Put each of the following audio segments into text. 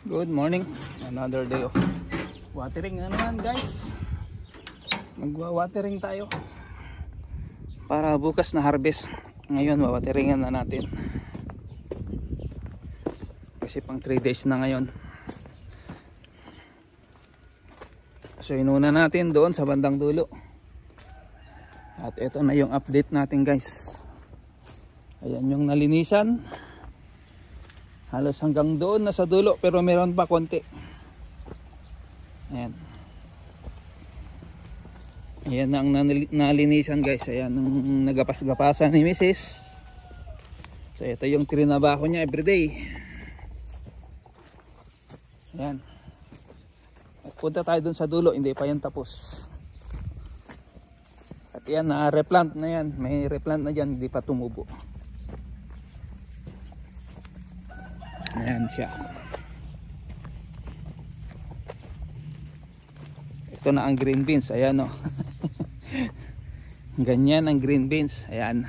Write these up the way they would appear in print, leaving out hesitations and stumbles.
Good morning, another day of watering na naman guys. Magwa-watering tayo para bukas na harvest. Ngayon wawateringan na natin kasi pang 3 days na ngayon. So inuna natin doon sa bandang dulo. At ito na yung update natin guys. Ayan yung nalinisan. Halos hanggang doon na sa dulo, pero meron pa konti. Ayan. Ayan na ang nalinisan guys. Ayan ang nagapas-gapasan ni Mrs. So ito yung trinabaho niya everyday. Ayan. At punta tayo dun sa dulo, hindi pa yan tapos. At yan, na-replant na yan. May replant na dyan, hindi pa tumubo. Ayan siya. Ito na ang green beans. Ayan o. Ganyan ang green beans. Ayan.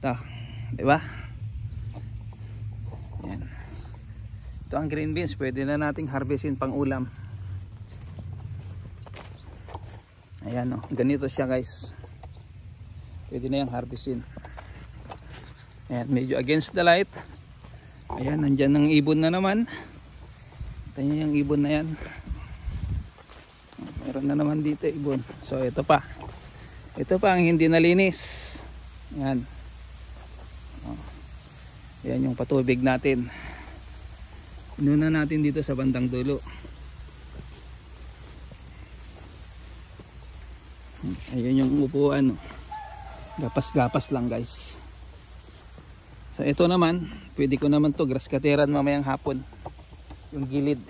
Ito. Diba? Ayan. Ito ang green beans. Pwede na nating harvestin pang ulam. Ayan o. Ganito siya guys. Pwede na yung harvestin. Ayan. Medyo against the light. Ayan, nandyan ang ibon na naman. Ito nyo yung ibon na yan. Meron na naman dito ibon. So ito pa. Ito pa ang hindi nalinis. Ayan. Ayan yung patubig natin. Inuna natin dito sa bandang dulo. Ayan yung upuan. Gapas-gapas lang guys. So ito naman, pwede ko naman to grass cutteran mamayang hapon. Yung gilid.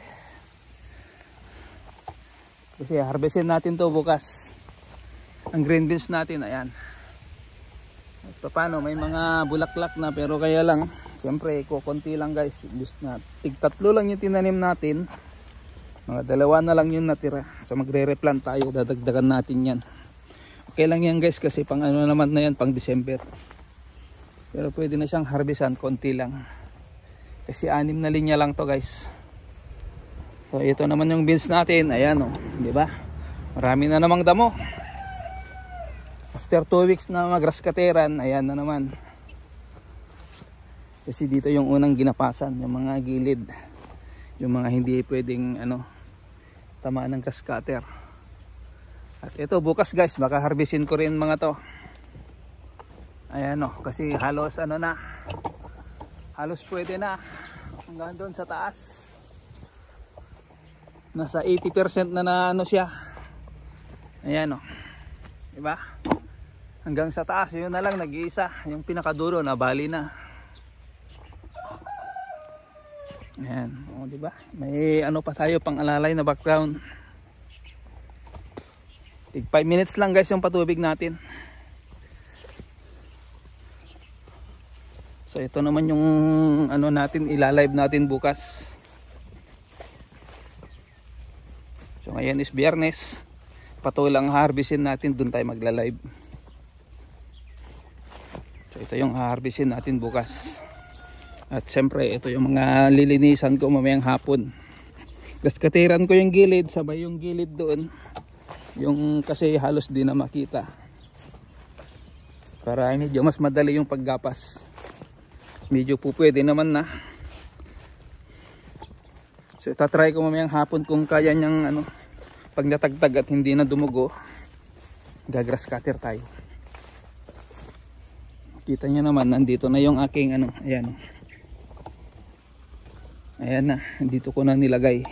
Kasi harvestin natin to bukas. Ang green beans natin, ayan. At paano, may mga bulaklak na, pero kaya lang, siyempre, kukunti lang guys. Tig-3 lang yung tinanim natin. Mga 2 na lang yung natira. So magre-replant tayo, dadagdagan natin yan. Okay lang yan guys, kasi pang ano naman na yan, pang December. Pero pwede na siyang harvestan, konti lang. Kasi 6 na linya lang to guys. So ito naman yung beans natin. Ayan o, di ba? Marami na namang damo. After 2 weeks na mag-grass cutteran, ayan na naman. Kasi dito yung unang ginapasan, yung mga gilid. Yung mga hindi pwedeng tamaan ng grass cutter. At ito bukas guys, baka harvestin ko rin mga to. Ayan o, kasi halos na, halos pwede na hanggang doon sa taas. Nasa 80% na siya. Ayan o, diba? Hanggang sa taas, yun na lang nag-iisa. Yung pinakadulo na bali na. Ayan o, diba? May pa tayo pang alalay na background. 5 minutes lang guys yung patubig natin. So ito naman yung natin, ilalive natin bukas. So ngayon is Biyernes. Patulang harvestin natin, doon tayo magla-live. So ito yung harvestin natin bukas. At siyempre ito yung mga lilinisan ko mamayang hapon. Grass cutteran ko yung gilid, sabay yung gilid doon. Yung kasi halos di na makita. Para medyo mas madali yung paggapas. Medyo po pwede naman na. So itatry ko mamayang hapon kung kaya niyang pag natagtag at hindi na dumugo, gagrass cutter tayo. Kita niyo naman, nandito na yung aking ayan. Ayan na, dito ko na nilagay.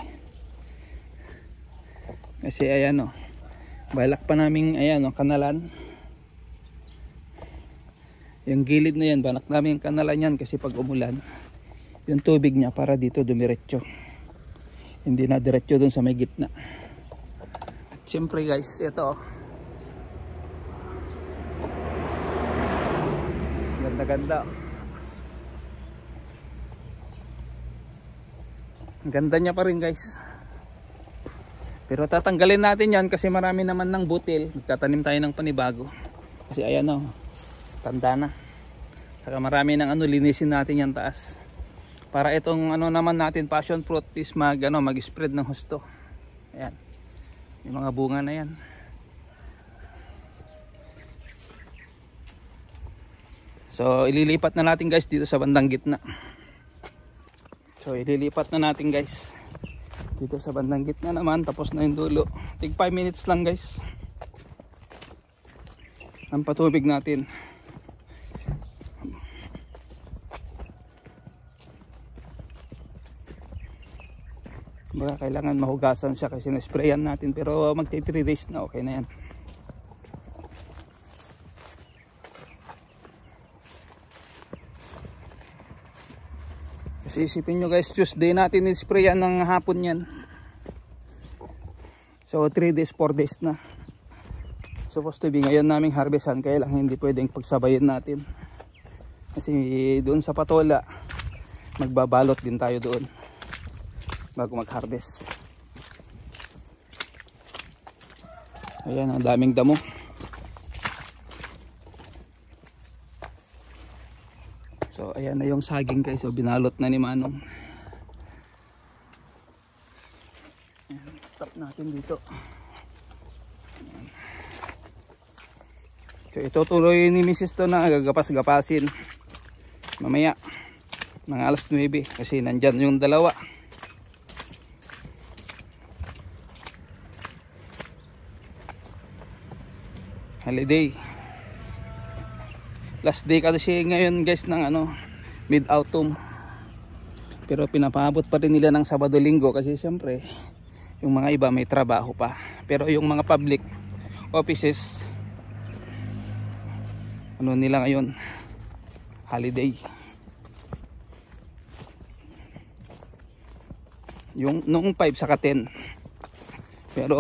Kasi ayan balak pa naming kanalan. Yung gilid na yan, banak namin yung kanalan yan kasi pag umulan, yung tubig niya para dito dumiretso. Hindi na diretso dun sa may gitna. At syempre guys, ito. Ganda-ganda. Ang ganda niya pa rin guys. Pero tatanggalin natin yan kasi marami naman ng butil. Magtatanim tayo ng panibago. Kasi ayan tanda na. Saka marami ng linisin natin yan taas. para itong ano naman natin passion fruit is mag-spread ng husto. Ayan, yung mga bunga na yan. So ililipat na natin guys dito sa bandang gitna. So ililipat na natin guys dito sa bandang gitna naman, tapos na yung dulo. Tig 5 minutes lang guys ang patubig natin. Baka kailangan mahugasan siya kasi na-sprayan natin, pero magti 3 days na okay na yan. Kasi isipin nyo guys, Tuesday natin in-sprayan ng hapon yan. So 3 days, 4 days na. Supposed to be ngayon naming harvestan, kaya lang hindi pwedeng pagsabayin natin. Kasi doon sa patola, magbabalot din tayo doon bago mag-harvest. Ayan, ang daming damo. So ayan na yung saging guys, so binalot na ni Manong. Ayan, stop natin dito. Ayan. So itutuloy ni Mrs. to na gagapas-gapasin mamaya mga alas 9 kasi nandyan yung dalawa. Holiday. Last day kasi ngayon guys ng mid-autumn. Pero pinapaabot pa rin nila ng Sabado-Linggo kasi siyempre yung mga iba may trabaho pa. Pero yung mga public offices nila ngayon holiday. Yung noong 5 saka 10. Pero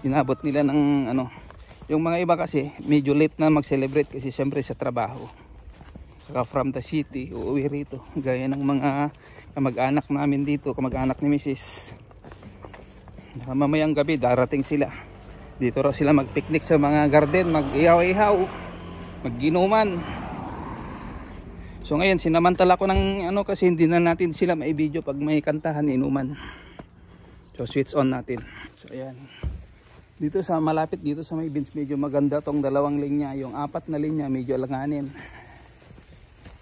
inabot nila ng yung mga iba kasi medyo late na mag-celebrate kasi siyempre sa trabaho. Saka from the city uuwi rito. Gaya ng mga kamag-anak namin dito, kamag-anak ni Mrs. Mamayang gabi darating sila. Dito raw sila mag-picnic sa mga garden, mag-ihaw-ihaw, mag-ginuman. So ngayon sinamantala ko ng kasi hindi na natin sila mai-video pag may kantahan, inuman. So switch on natin. So ayan. Dito sa malapit dito sa may bins medyo maganda tong dalawang linya. Yung 4 na linya medyo alanganin.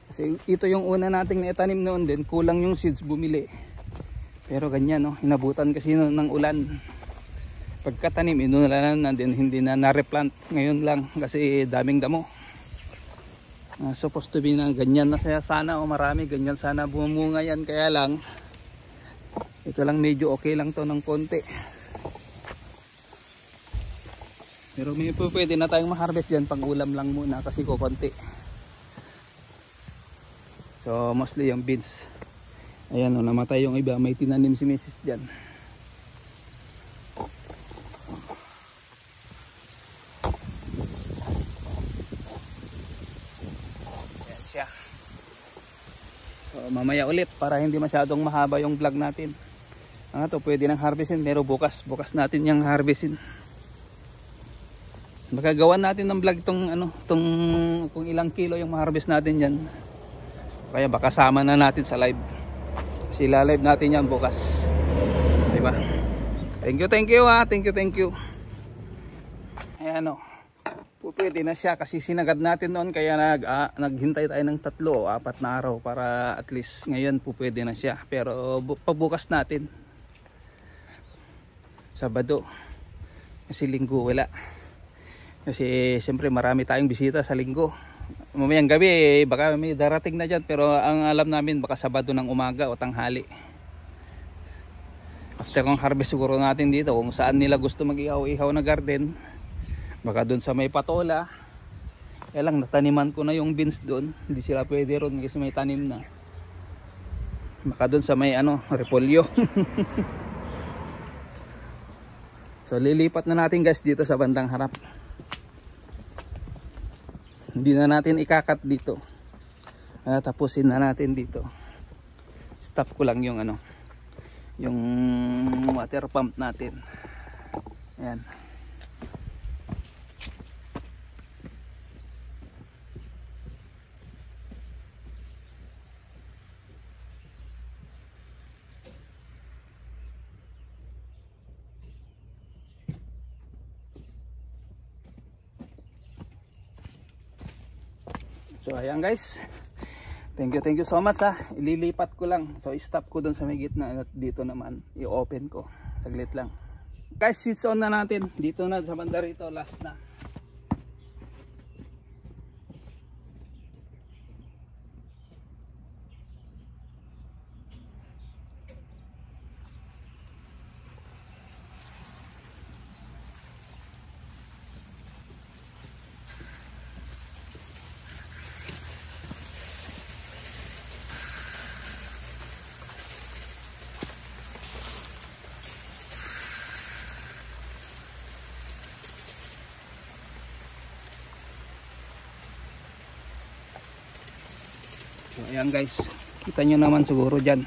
Kasi ito yung una nating naitanim noon din, kulang yung seeds bumili. Pero ganyan hinabutan kasi ng ulan. Pagkatanim inulanan na din, hindi na na-replant ngayon lang kasi daming damo. Supposed to be na ganyan na sana marami ganyan sana bumunga yan, kaya lang ito lang medyo okay lang to ng konti. Pero may pwede na tayong ma-harvest dyan pag ulam lang muna kasi konti. So mostly yung beans. Ayan namatay yung iba, may tinanim si Mrs. dyan. Ayan siya. So mamaya ulit para hindi masyadong mahaba yung vlog natin. To pwede nang harvestin, pero bukas natin yung harvestin. Baka gawan natin ng vlog tong kung ilang kilo yung ma-harvest natin diyan. Kaya baka sama na natin sa live. Kasi live natin yan bukas. Di ba? Thank you thank you. Ayan pwede na siya kasi sinagad natin noon, kaya naghintay tayo ng 3 o 4 na araw para at least ngayon pwede na siya. Pero pabukas natin Sabado kasi Linggo wala. Kasi siyempre marami tayong bisita sa Linggo. Mamayang gabi baka may darating na dyan, pero ang alam namin baka Sabado ng umaga o tanghali. After kong harvest siguro natin dito kung saan nila gusto mag-ihaw-ihaw na garden. Baka doon sa may patola. Kaya lang nataniman ko na yung beans doon, hindi sila pwede ron kasi may tanim na. Baka doon sa may repolyo. So lilipat na natin guys dito sa bandang harap. Hindi na natin ikakat dito. Tapusin na natin dito. Stop ko lang yung yung water pump natin. Ayan. So ayan guys, thank you so much ha. Ililipat ko lang, so stop ko dun sa may gitna at dito naman i-open ko, saglit lang guys. Switch on na natin dito na sa banda rito, last na. So ayan guys, kita nyo naman siguro dyan.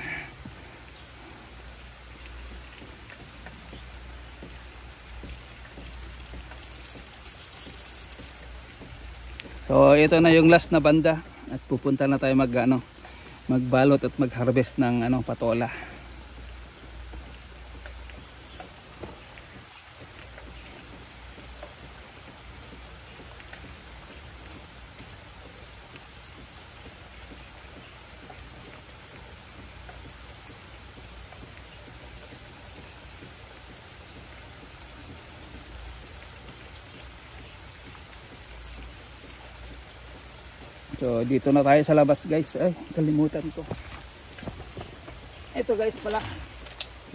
So ito na yung last na banda at pupunta na tayo magbalot at magharvest ng patola. So dito na tayo sa labas guys. Ay, kalimutan ko. Ito guys pala,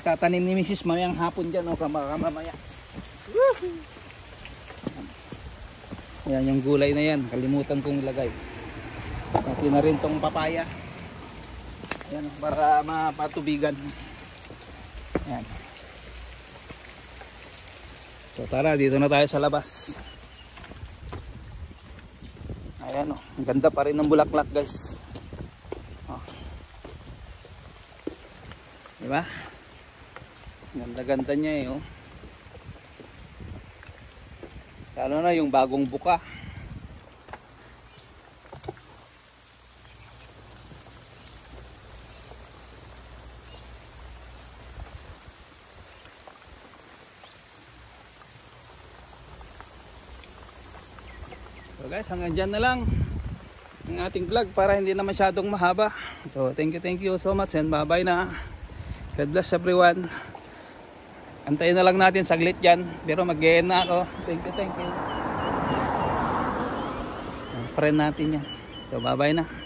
tatanim ni Mrs. mamayang hapon dyan o mamaya. Ayan yung gulay na yan, kalimutan kong ilagay. Pati na rin tong papaya. Ayan, para mapatubigan. Ayan. So tara, dito na tayo sa labas. Ayan o, ang ganda pa rin ng bulaklak guys. Oh. Diba? Ganda-ganda niya eh oh. Lalo na yung bagong buka. So guys, hanggang dyan na lang ang ating vlog para hindi na masyadong mahaba. So thank you so much and bye bye na. God bless everyone. Antayin na lang natin saglit dyan, pero mag-e-end na ako. Thank you. Friend natin yan. So bye bye na.